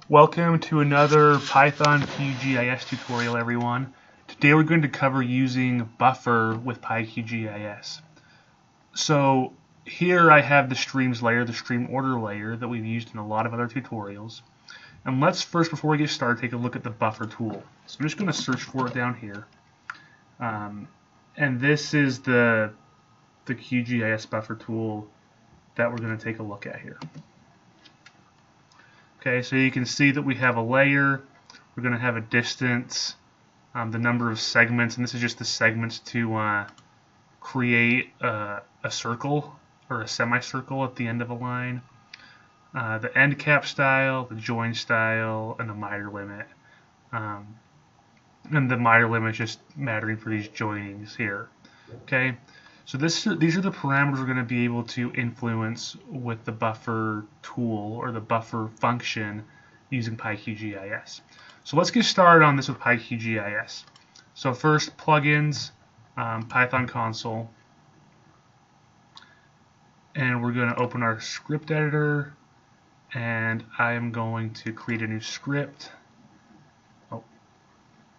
Welcome to another Python QGIS tutorial, everyone. Today we're going to cover using buffer with PyQGIS. So here I have the streams layer, the stream order layer that we've used in a lot of other tutorials. And let's first, before we get started, take a look at the buffer tool. So I'm just going to search for it down here. And this is the QGIS buffer tool that we're going to take a look at here. Okay, so you can see that we have a layer, we're going to have a distance, the number of segments, and this is just the segments to create a circle or a semicircle at the end of a line, the end cap style, the join style, and the miter limit. And the miter limit is just mattering for these joinings here. Okay, so these are the parameters we're going to be able to influence with the buffer tool or the buffer function using PyQGIS. So let's get started on this with PyQGIS. So first, plugins, Python console, and we're going to open our script editor, and I am going to create a new script. Oh,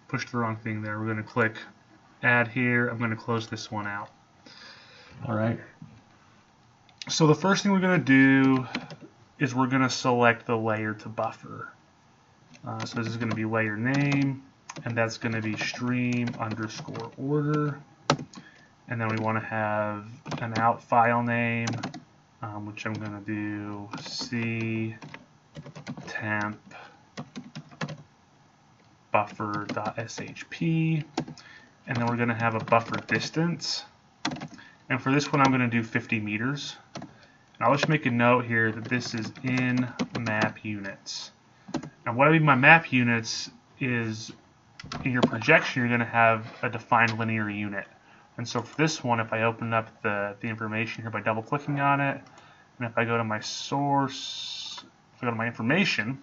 pushed the wrong thing there. We're going to click add here. I'm going to close this one out. Alright, so the first thing we're going to do is we're going to select the layer to buffer. So this is going to be layer name, and that's going to be stream underscore order. And then we want to have an out file name, which I'm going to do c temp buffer.shp. And then we're going to have a buffer distance. And for this one, I'm going to do 50 meters. And I'll just make a note here that this is in map units. And what I mean by map units is in your projection, you're going to have a defined linear unit. And so for this one, if I open up the information here by double clicking on it, and if I go to my source, if I go to my information,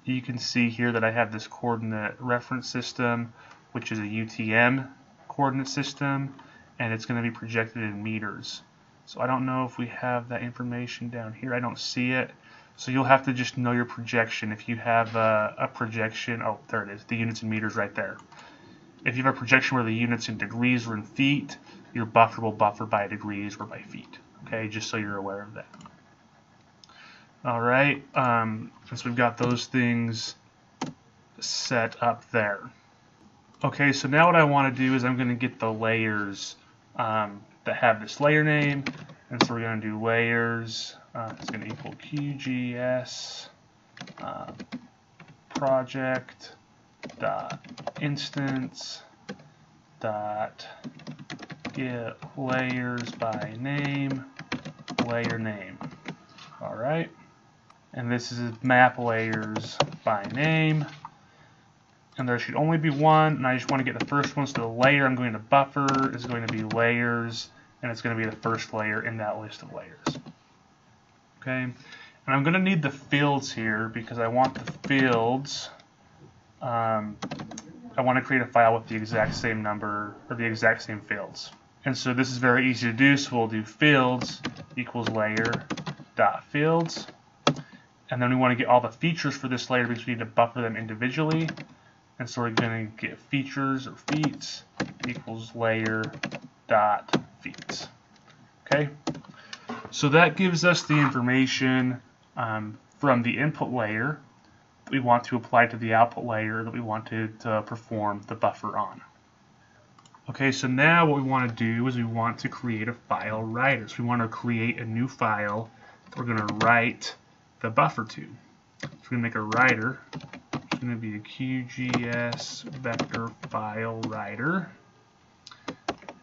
you can see here that I have this coordinate reference system, which is a UTM coordinate system, and it's going to be projected in meters. So I don't know if we have that information down here. I don't see it. So you'll have to just know your projection. If you have a projection, oh, there it is, the units in meters right there. If you have a projection where the units in degrees or in feet, your buffer will buffer by degrees or by feet. Okay, just so you're aware of that. All right, since we've got those things set up there. Okay, so now what I want to do is I'm going to get the layers that have this layer name, and so we're going to do layers. It's going to equal QGIS project dot instance dot get layers by name layer name. All right, and this is map layers by name. And there should only be one, and I just want to get the first one, so the layer I'm going to buffer is going to be layers, and it's going to be the first layer in that list of layers. Okay, and I'm going to need the fields here because I want the fields, I want to create a file with the exact same number, or the exact same fields. And so this is very easy to do, so we'll do fields equals layer dot fields, and then we want to get all the features for this layer because we need to buffer them individually. And so we're going to get features or feats equals layer dot feats. Okay, so that gives us the information from the input layer that we want to apply to the output layer that we want to perform the buffer on. Okay, so now what we want to do is we want to create a file writer. So we want to create a new file that we're going to write the buffer to. So we're going to make a writer. It's going to be a QGIS vector file writer,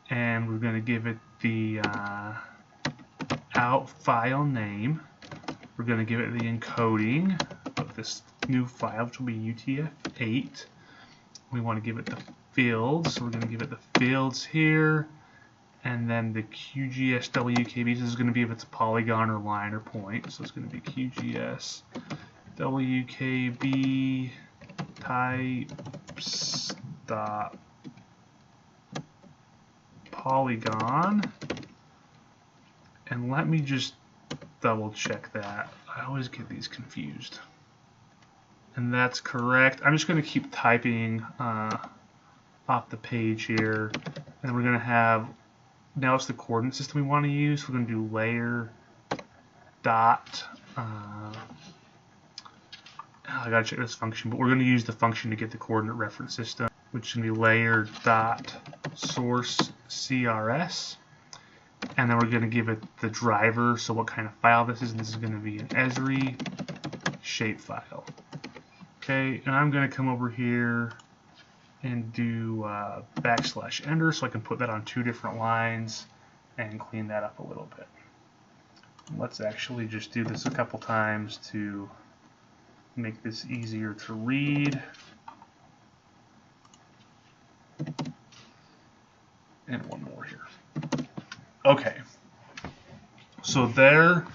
and we're going to give it the out file name. We're going to give it the encoding of this new file, which will be UTF-8. We want to give it the fields, so we're going to give it the fields here, and then the QGIS WKB. This is going to be if it's a polygon or line or point, so it's going to be QGIS WKB types dot polygon, and let me just double check that. I always get these confused. And that's correct. I'm just going to keep typing off the page here. And we're going to have, now it's the coordinate system we want to use. We're going to do layer dot, I got to check this function, but we're going to use the function to get the coordinate reference system, which is going to be layer dot source CRS. And then we're going to give it the driver, so what kind of file this is, and this is going to be an Esri shapefile. Okay, and I'm going to come over here and do \enter so I can put that on 2 different lines and clean that up a little bit. Let's actually just do this a couple times to make this easier to read. And one more here. Okay, so there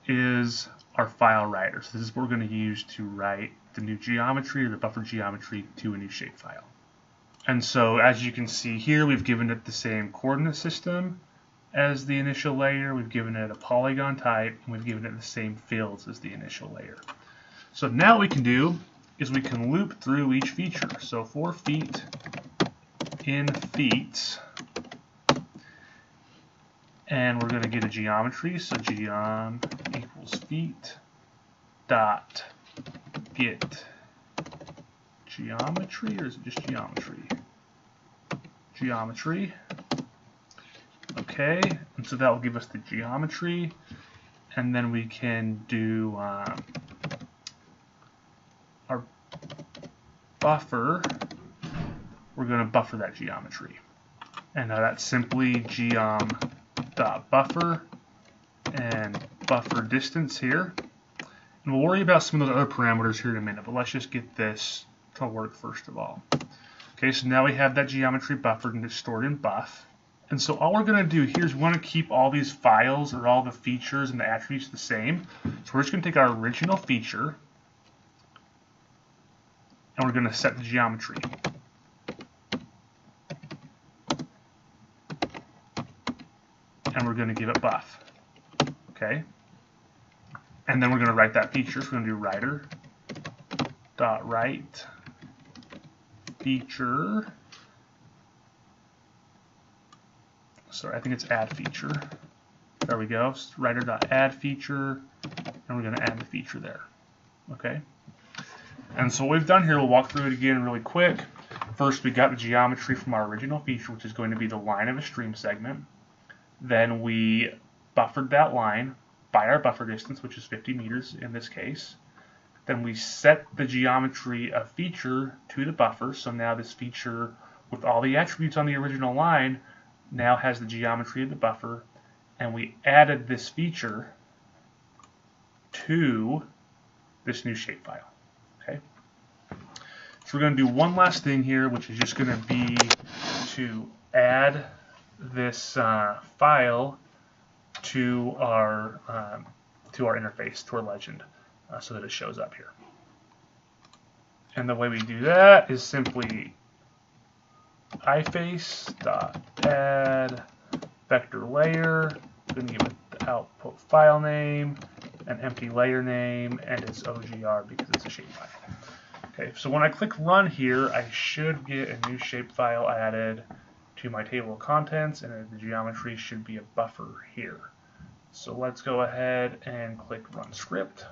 is our file writer. So this is what we're going to use to write the new geometry or the buffer geometry to a new shapefile. And so as you can see here, we've given it the same coordinate system as the initial layer. We've given it a polygon type, and we've given it the same fields as the initial layer. So now what we can do is we can loop through each feature. So for feet in feet, and we're going to get a geometry. So geom equals feet dot get geometry, or is it just geometry? Geometry. Okay, and so that will give us the geometry, and then we can do our buffer. We're going to buffer that geometry, and now that's simply geom.buffer and buffer distance here. And we'll worry about some of those other parameters here in a minute, but let's just get this to work first of all. Okay, so now we have that geometry buffered and it's stored in buff. And so all we're going to do here is we want to keep all these files or all the features and the attributes the same. So we're just going to take our original feature and we're going to set the geometry. And we're going to give it buff. Okay. And then we're going to write that feature. So we're going to do writer dot write feature. Sorry, I think it's add feature. There we go. Writer dot add feature, and we're going to add the feature there. Okay. And so what we've done here, we'll walk through it again really quick. First, we got the geometry from our original feature, which is going to be the line of a stream segment. Then we buffered that line by our buffer distance, which is 50 meters in this case. Then we set the geometry of feature to the buffer. So now this feature, with all the attributes on the original line, now has the geometry of the buffer. And we added this feature to this new shapefile. Okay. So we're going to do one last thing here, which is just going to be to add this file to our interface, to our legend, so that it shows up here. And the way we do that is simply iface.add vector layer. We're going to give it the output file name, an empty layer name, and it's OGR because it's a shapefile. Okay, so when I click run here, I should get a new shapefile added to my table of contents, and the geometry should be a buffer here. So let's go ahead and click run script,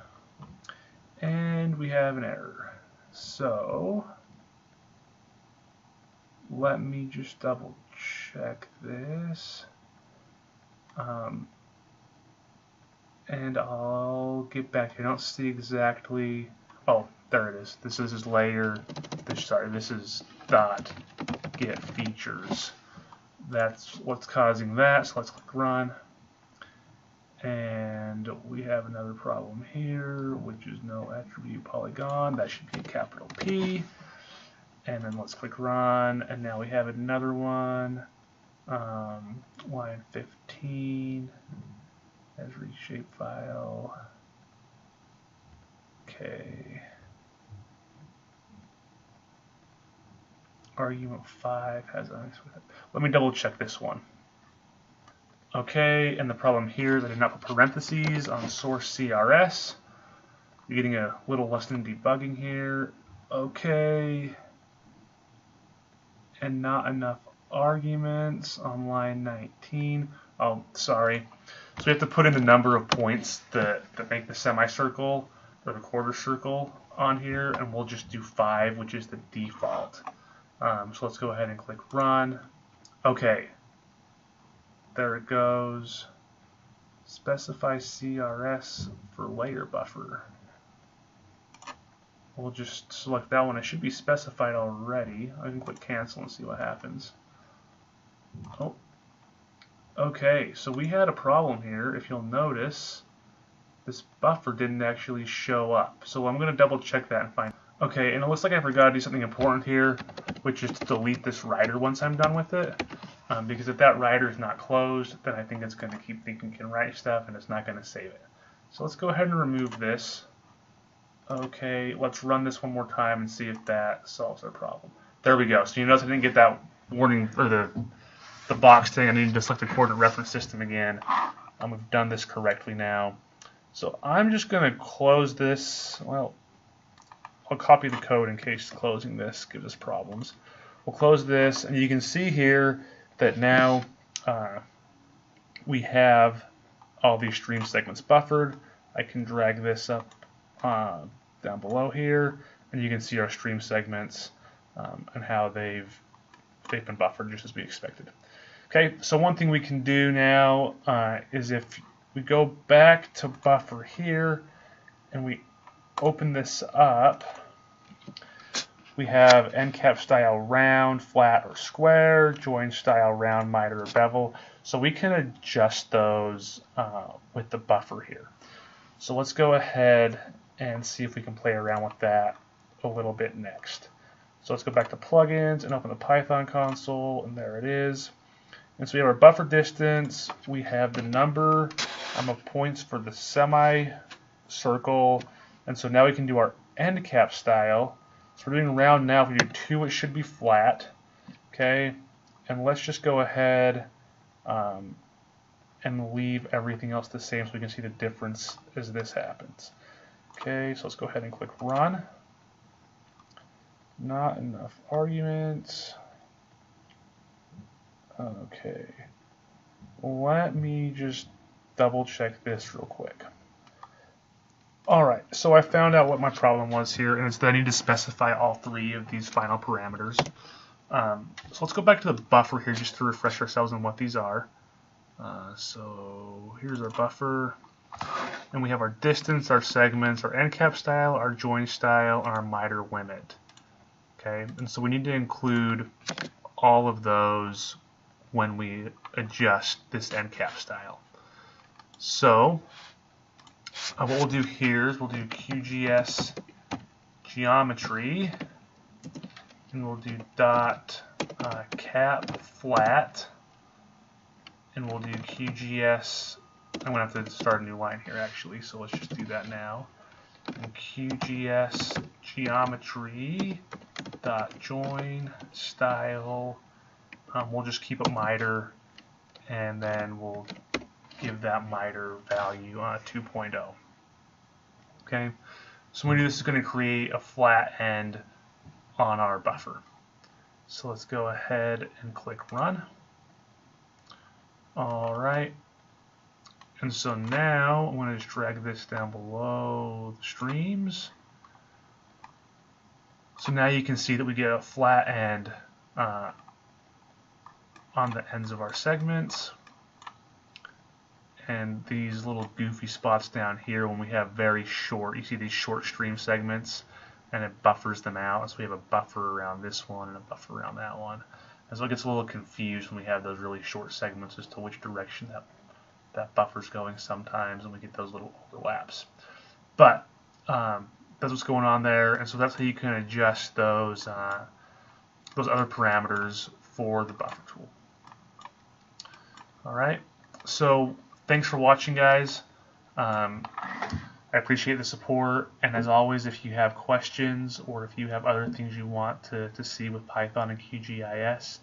and we have an error. So let me just double check this, and I'll get back here. I don't see exactly. Oh, there it is. This is his layer. This is dot get features. That's what's causing that. So let's click run. And we have another problem here, which is no attribute polygon. That should be a capital P. And then let's click run. And now we have another one. Line 15. Esri shapefile. Okay. Argument 5 has a. Let me double check this one. Okay, and the problem here is I did not put parentheses on source CRS. You're getting a little less than debugging here. Okay, and not enough arguments on line 19. Oh, sorry. So we have to put in the number of points that make the semicircle or the quarter circle on here, and we'll just do 5, which is the default. So let's go ahead and click run. Okay, there it goes. Specify CRS for layer buffer. We'll just select that one. It should be specified already. I can click cancel and see what happens. Oh, okay, so we had a problem here. If you'll notice, this buffer didn't actually show up. So I'm going to double check that and find. Okay, and it looks like I forgot to do something important here, which is to delete this writer once I'm done with it. Because if that writer is not closed, then I think it's going to keep thinking it can write stuff and it's not going to save it. So let's go ahead and remove this. Okay, let's run this one more time and see if that solves our problem. There we go. So you notice I didn't get that warning, or the box thing. I need to select the coordinate reference system again. We've done this correctly now. So I'm just going to close this. Well, I'll copy the code in case closing this gives us problems. We'll close this, and you can see here that now we have all these stream segments buffered. I can drag this up down below here, and you can see our stream segments and how they've been buffered just as we expected. Okay, so one thing we can do now is if we go back to buffer here and we open this up, we have end cap style round, flat, or square, join style round, miter, or bevel. So we can adjust those with the buffer here. So let's go ahead and see if we can play around with that a little bit next. So let's go back to plugins and open the Python console, and there it is. And so we have our buffer distance, we have the number of points for the semi-circle, and so now we can do our end cap style. So we're doing round now. If we do 2, it should be flat. Okay, and let's just go ahead and leave everything else the same so we can see the difference as this happens. Okay, so let's go ahead and click run. Not enough arguments. Okay, let me just double check this real quick. Alright, so I found out what my problem was here, and it's that I need to specify all 3 of these final parameters. So let's go back to the buffer here just to refresh ourselves on what these are. So here's our buffer, and we have our distance, our segments, our end cap style, our join style, and our miter limit. Okay, and so we need to include all of those when we adjust this end cap style. So what we'll do here is we'll do QGIS geometry, and we'll do dot cap flat, and we'll do QGIS. I'm going to have to start a new line here actually, so let's just do that now. And QGIS geometry dot join style. We'll just keep it miter, and then we'll give that miter value 2.0. Okay, so when we do this, is going to create a flat end on our buffer. So let's go ahead and click run. All right, and so now I'm going to just drag this down below the streams. So now you can see that we get a flat end on the ends of our segments, and these little goofy spots down here when we have very short, you see these short stream segments, and it buffers them out. So we have a buffer around this one and a buffer around that one, and so it gets a little confused when we have those really short segments as to which direction that buffer's going sometimes, and we get those little overlaps. But that's what's going on there, and so that's how you can adjust those other parameters for the buffer tool. All right, so thanks for watching, guys. I appreciate the support, and as always, if you have questions or if you have other things you want to see with Python and QGIS,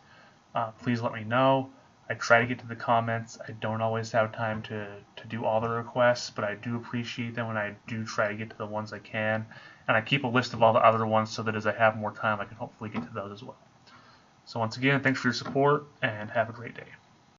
please let me know. I try to get to the comments. I don't always have time to do all the requests, but I do appreciate them when I do try to get to the ones I can. And I keep a list of all the other ones so that as I have more time, I can hopefully get to those as well. So once again, thanks for your support, and have a great day.